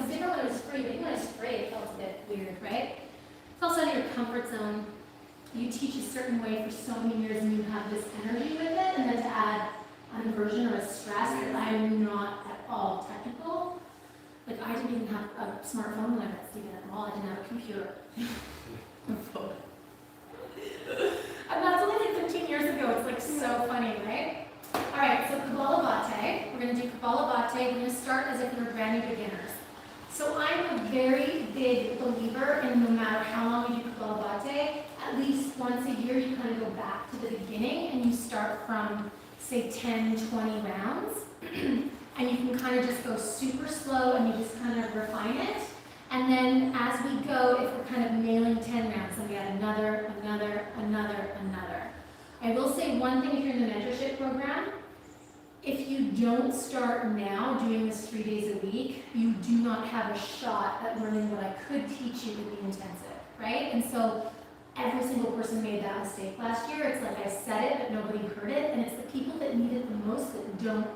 was different when it was free, but even when it's free, it felt a bit weird, right? It's also in your comfort zone. You teach a certain way for so many years and you have this energy with it, and then to add an aversion or a stress that I'm not at all technical. Like, I didn't even have a smartphone when I met Stephen at all. I didn't have a computer. And that's only like 15 years ago. It's like so funny, right? All right, so Kapalabhati. We're going to do Kapalabhati. We're going to start as if we were brand new beginners. So I'm a very big believer in no matter how long you do Kapalabhati, at least once a year you kind of go back to the beginning and you start from, say, 10, 20 rounds. And you can kind of just go super slow and you just kind of refine it. And then as we go, if we're kind of nailing 10 rounds, then we add another. I will say one thing if you're in the mentorship program, if you don't start now doing this 3 days a week, you do not have a shot at learning what I could teach you in the intensive, right? And so every single person made that mistake last year. It's like I said it, but nobody heard it, and it's the people that need it the most that don't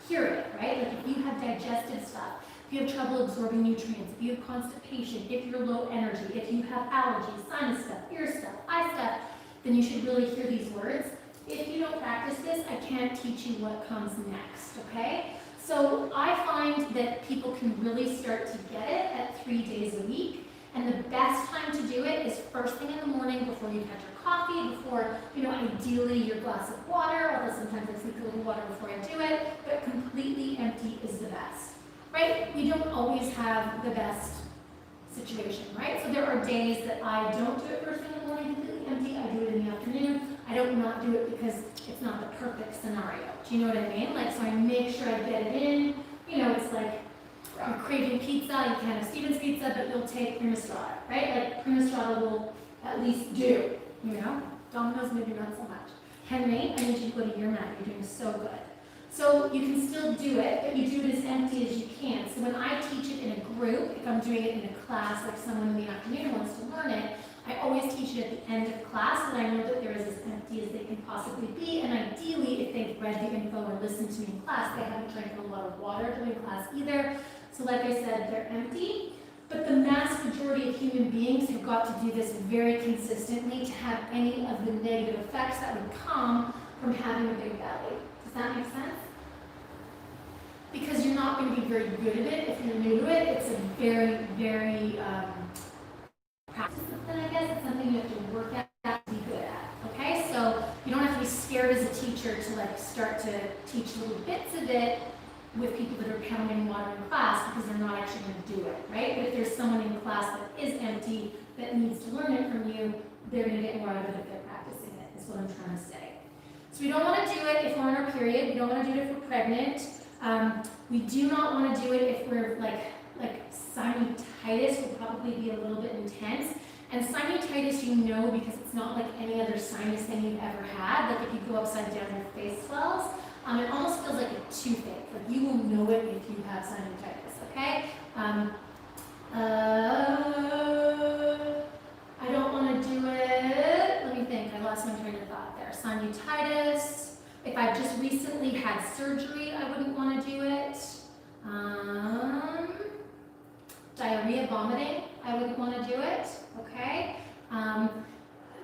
hear it, right? Like if you have digestive stuff, if you have trouble absorbing nutrients, if you have constipation, if you're low energy, if you have allergies, sinus stuff, ear stuff, eye stuff, then you should really hear these words. If you don't practice this, I can't teach you what comes next, okay? So I find that people can really start to get it at 3 days a week, and the best time to do it is first thing in the morning before you've had your coffee, before, ideally your glass of water, although sometimes I sleep a little water before I do it, but completely empty is the best, right? We don't always have the best situation, right? So there are days that I don't do it first thing in the morning completely empty, I do it in the afternoon. I don't not do it because it's not the perfect scenario. Do you know what I mean? Like, so I make sure I get it in. It's like you're craving pizza, you can't have Stephen's pizza, but you'll take prima strata, right? Like, prima strata will at least do, Domino's maybe not so much. Henry, I need you to go to your mat. You're doing so good. So you can still do it, but you do it as empty as you can. So when I teach it in a group, if I'm doing it in a class, like someone in the afternoon wants to learn it, I always teach it at the end of class, and I know that they're as empty as they can possibly be, and ideally, if they've read the info or listened to me in class, they haven't drank a lot of water during class either. So like I said, they're empty, but the mass majority of human beings have got to do this very consistently to have any of the negative effects that would come from having a big belly. Does that make sense? Because you're not going to be very good at it if you're new to it. It's a very, very practice something, I guess. It's something you have to work at to be good at, okay? So you don't have to be scared as a teacher to start to teach little bits of it with people that are pounding water in class because they're not actually going to do it, right? But if there's someone in class that is empty that needs to learn it from you, they're going to get more out of it if they're practicing it, is what I'm trying to say. So we don't want to do it if we're on our period. We don't want to do it if we're pregnant. We do not want to do it if we're like sinusitis will probably be a little bit intense. And sinusitis, because it's not like any other sinus thing you've ever had. Like if you go upside down, your face swells. It almost feels like a toothache. Like you will know it if you have sinusitis, okay? I don't want to do it. Let me think. I lost my train of thought there. Sinusitis. If I've just recently had surgery, I wouldn't want to do it. Diarrhea, vomiting, I wouldn't want to do it, okay?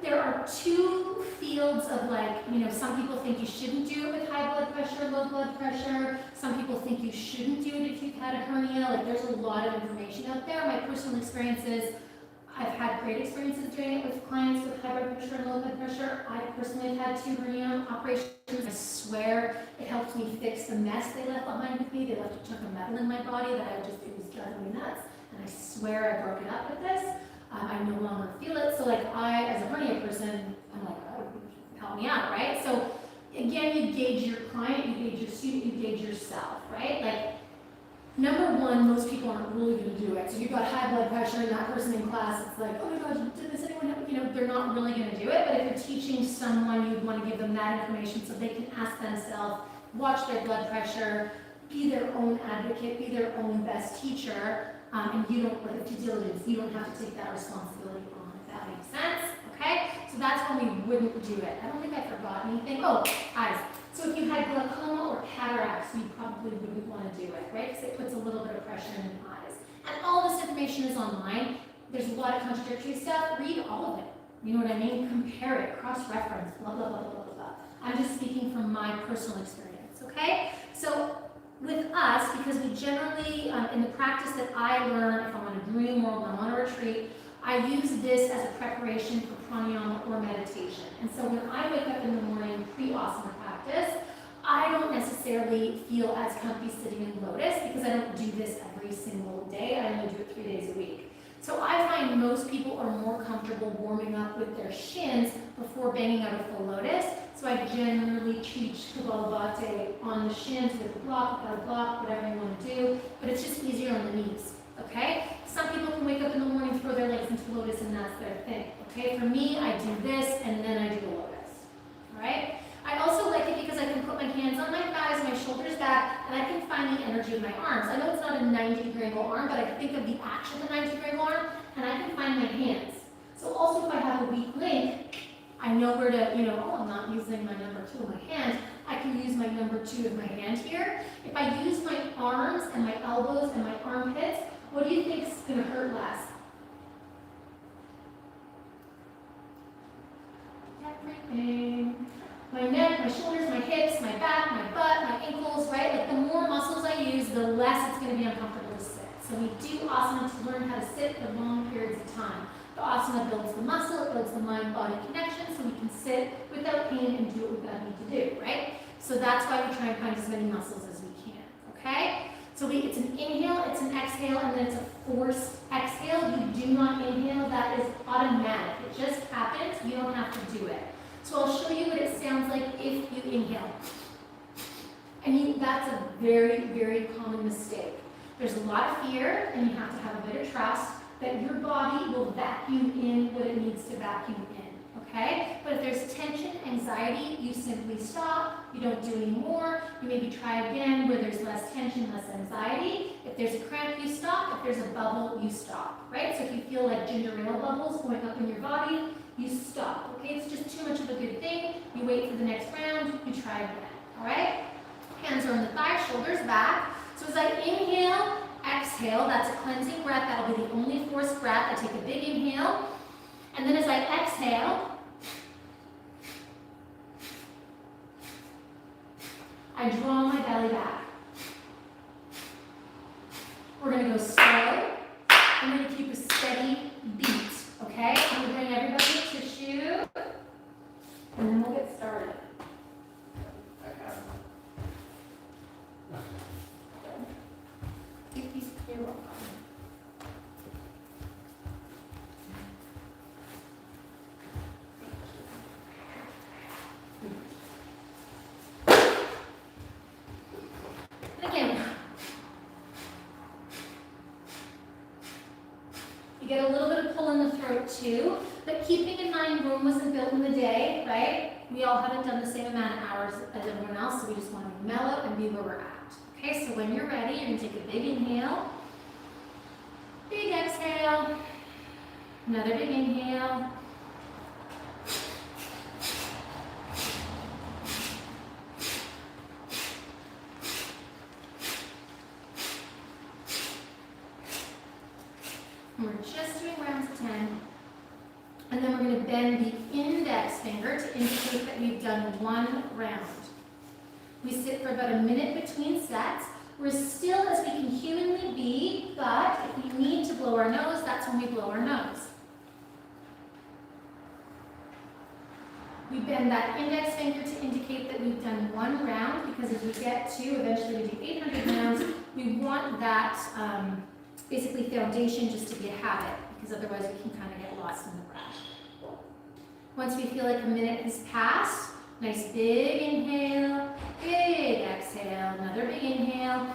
There are two fields of some people think you shouldn't do it with high blood pressure, low blood pressure. Some people think you shouldn't do it if you've had a hernia. There's a lot of information out there. My personal experiences, I've had great experiences doing it with clients with high blood pressure and low blood pressure. I personally have had 2 hernia operations. I swear it helped me fix the mess they left behind with me. They left a chunk of metal in my body that it was driving me nuts. And I swear I broke it up with this. I no longer feel it. So I, as a hernia person, I'm like, oh, help me out, right? So again, you gauge your client, you gauge your student, you gauge yourself, right? Number one, most people aren't really going to do it. So you've got high blood pressure and that person in class, it's like, oh my gosh, does anyone have, they're not really going to do it. But if you're teaching someone, you'd want to give them that information so they can ask themselves, watch their blood pressure, be their own advocate, be their own best teacher, and you don't, with due diligence, you don't have to take that responsibility on, if that makes sense, okay? So that's when we wouldn't do it. I don't think I forgot anything. Oh, eyes. So if you had glaucoma or cataracts, you probably wouldn't want to do it, right? Because it puts a little bit of pressure in the eyes. And information is online. There's a lot of contradictory stuff. Read all of it. You know what I mean? Compare it, cross-reference, blah, blah, blah, blah, blah, blah. I'm just speaking from my personal experience, okay? So with us, because we generally, in the practice that I learn, if I'm on a groom or I'm on a retreat, I use this as a preparation for pranayama or meditation. And so when I wake up in the morning pre-asana practice, I don't necessarily feel as comfy sitting in lotus because I don't do this every single day. I only do it 3 days a week. So I find most people are more comfortable warming up with their shins before banging out a full lotus. So I generally teach Kapalabhati on the shins with a block, without a block, whatever you want to do, but it's just easier on the knees, okay? Some people can wake up in the morning, throw their legs into lotus, and that's their thing, okay? For me, I do this, and then I do the lotus, all right? I also like it because I can put my hands on my thighs, my shoulders back, and I can find the energy of my arms. I know it's not a 90-degree angle arm, but I can think of the action of a 90-degree angle arm, and I can find my hands. So also if I have a weak link, I know where to, I'm not using my number 2 of my hand, I can use my number 2 of my hand here. If I use my arms and my elbows and my armpits, what do you think is going to hurt less? Everything. My neck, my shoulders, my hips, my back, my butt, my ankles, right? Like the more muscles I use, the less it's going to be uncomfortable to sit. So we do asana to learn how to sit for long periods of time. The asana builds the muscle, it builds the mind-body connection, so we can sit without pain and do what we gotta need to do, right? So that's why we try and find as many muscles as we can, okay? So it's an inhale, it's an exhale, and then it's a forced exhale. You do not inhale, that is automatic. It just happens, you don't have to do it. So I'll show you what it sounds like if you inhale. And that's a very, very common mistake. There's a lot of fear, and you have to have a bit of trust that your body will vacuum in what it needs to vacuum in, okay? But if there's tension, anxiety, you simply stop, you don't do any more, you maybe try again where there's less tension, less anxiety. If there's a cramp, you stop. If there's a bubble, you stop, right? So if you feel like ginger ale bubbles going up in your body, you stop, okay? It's just too much of a good thing. You wait for the next round, you try again, all right? Hands are on the thighs, shoulders back. So as I inhale, exhale, that's a cleansing breath. That'll be the only forced breath. I take a big inhale. And then as I exhale, I draw my belly back. We're going to go slow. I'm going to keep a steady beat, okay? I'm going to bring everybody to tissue, and then we'll get started. You're welcome. And again, you get a little bit of pull in the throat too, but keeping in mind Rome wasn't built in a day, right? We all haven't done the same amount of hours as everyone else, so we just want to mellow and be where we're at. Okay, so when you're ready, you're going to take a big inhale, big exhale, another big inhale, and we're just doing rounds of 10, and then we're going to bend the index finger to indicate that we've done one round. We sit for about a minute between sets. We're still as we can humanly be, but if we need to blow our nose, that's when we blow our nose. We bend that index finger to indicate that we've done one round, because as we get to, eventually we do 800 rounds, we want that basically foundation just to be a habit, because otherwise we can kind of get lost in the breath. Once we feel like a minute has passed, nice big inhale, big exhale, another big inhale.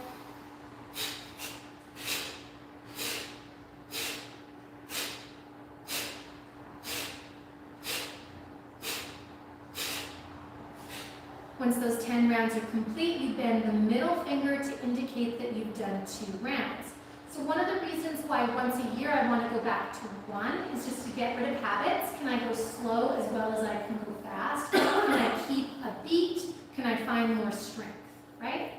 Once those 10 rounds are complete, you bend the middle finger to indicate that you've done 2 rounds. So one of the reasons why once a year I want to go back to 1 is just to get rid of habits. Can I go slow as well as I can go fast? Can I keep a beat? Can I find more strength, right?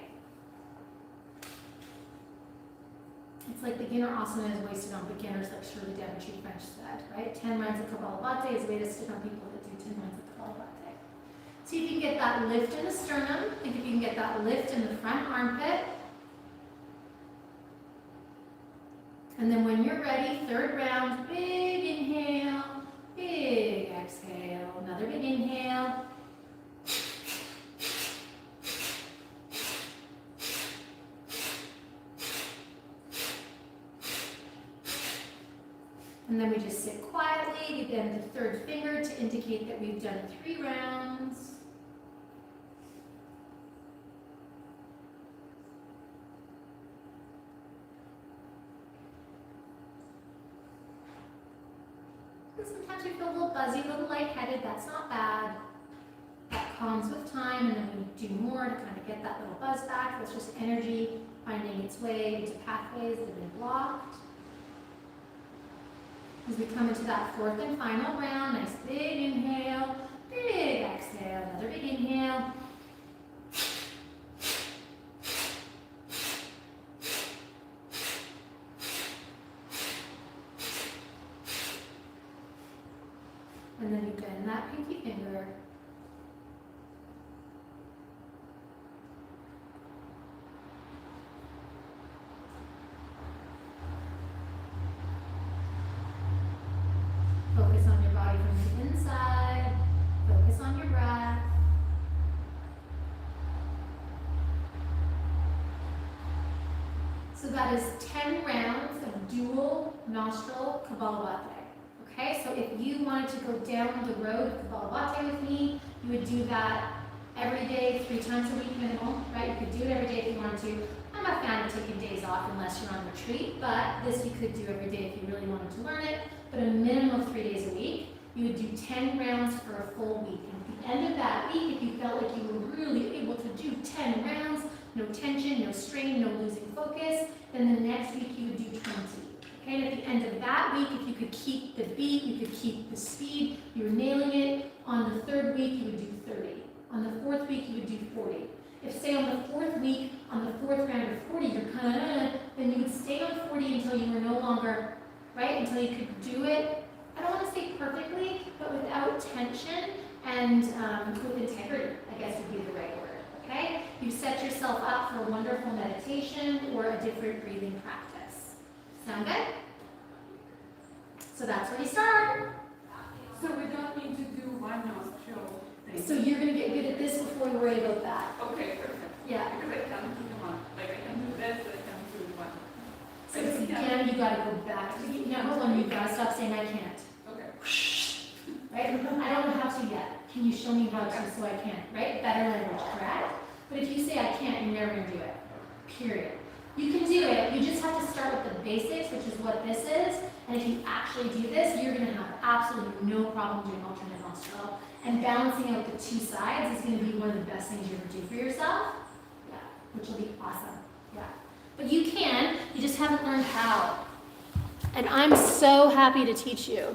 It's like beginner asana is wasted on beginners, like Shirley Devonshire French said, right? 10 rounds of Kapalabhati is wasted on people that do 10 rounds of Kapalabhati. See if you can get that lift in the sternum. Think if you can get that lift in the front armpit. And then when you're ready, third round, big inhale, big exhale, another big inhale. And then we just sit quietly. You bend the third finger to indicate that we've done 3 rounds. And sometimes we feel a little buzzy, a little lightheaded. That's not bad. That calms with time, and then we do more to kind of get that little buzz back. That's just energy finding its way into pathways that have been blocked. As we come into that fourth and final round, nice big inhale, big exhale, another big inhale. And then you bend that pinky finger. Focus on your body from the inside. Focus on your breath. So that is 10 rounds of dual nostril Kapalabhati. Okay, so if you wanted to go down the road of Kapalabhati with me, you would do that every day, 3 times a week minimum, right? You could do it every day if you wanted to. I'm a fan of taking days off unless you're on retreat, but this you could do every day if you really wanted to learn it. But a minimum of 3 days a week. You would do 10 rounds for a full week. And at the end of that week, if you felt like you were really able to do 10 rounds, no tension, no strain, no losing focus, then the next week you would do 20. Okay, and at the end of that week, if you could keep the beat, you could keep the speed, you were nailing it. On the 3rd week, you would do 30. On the 4th week, you would do 40. If, say, on the 4th week, on the 4th round of 40, you're kind of, then you would stay on 40 until you were no longer, right, until you could do it, I don't want to say perfectly, but without tension and with integrity, I guess would be the right word, okay? You set yourself up for a wonderful meditation or a different breathing practice. Sound good? So that's where you start. So we don't need to do one nostril thing. So you're going to get good at this before you worry about that. Okay, perfect. Yeah. Because I can't do one. Like I can do this, but I can't do one. So again, you got to go back. Now, hold on, you got to stop saying I can't. Okay. Right? I don't know how to yet. Can you show me how to so I can? Right? Better language, correct? But if you say I can't, you're never going to do it. Period. You can do it. You just have to start with the basics, which is what this is. And if you actually do this, you're going to have absolutely no problem doing alternate nostril. And balancing out the 2 sides is going to be one of the best things you ever do for yourself. Yeah, which will be awesome. Yeah. But you can. You just haven't learned how. And I'm so happy to teach you.